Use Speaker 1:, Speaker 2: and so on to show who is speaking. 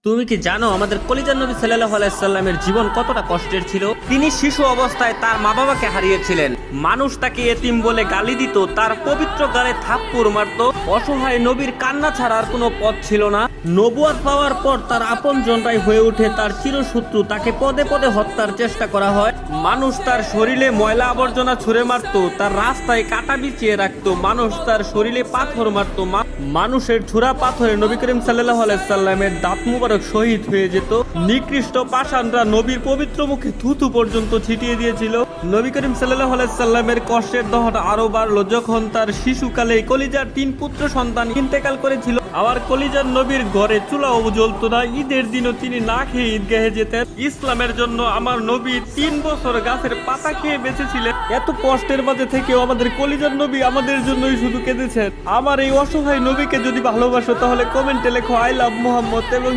Speaker 1: তুমি কি জানো আমাদের কলিজার নবী সাল্লাল্লাহু আলাইহি সাল্লামের জীবন কতটা কষ্টের ছিল? তিনি শিশু অবস্থায় তার মা বাবাকে হারিয়েছিলেন। মানুষ তাকে এতিম বলে গালি দিত, তার পবিত্র গালে থাপ্পড় মারত। অসহায় নবীর কান্না ছাড়া আর কোনো পথ ছিল না। নবুয়ত পাওয়ার পর তার আপনজনরাই হয়ে ওঠে তার চিরশত্রু। তাকে পদে পদে হত্যার চেষ্টা করা হয়। মানুষ তার শরীরে ময়লা আবর্জনা ছুঁড়ে মারত, তার রাস্তায় কাটা বিছিয়ে রাখতো। মানুষ তার শরীরে পাথর মারত। মানুষের ছুরা পাথরে নবী করিম সাল্লাল্লাহু আলাইহি সাল্লামের দাঁত মুবারক শহীদ হয়ে যেত। নিকৃষ্ট পাষাণরা নবীর পবিত্র মুখে থুথু পর্যন্ত ছিটিয়ে দিয়েছিল। নবী করিম সাল্লাল্লাহু আলাইহি সাল্লামের কষ্টের দহন আরো বাড়লো যখন তার শিশুকালে কলিজার 3 পুত্র সন্তান ইন্তেকাল করেছিল। আবার কলিজার নবীর ঘরে চুলাও জ্বলতো না। ঈদের দিনও তিনি না খেয়ে ঈদগাহে যেতেন। ইসলামের জন্য আমার নবী 3 বছর গাছের পাতা খেয়ে বেঁচেছিলেন। এত কষ্টের মাঝে থেকেও আমাদের কলিজার নবী আমাদের জন্যই শুধু কেঁদেছেন। আমার এই অসহায় নবীকে যদি ভালোবাসো তাহলে কমেন্টে লেখো আই লাভ মুহাম্মদ এবং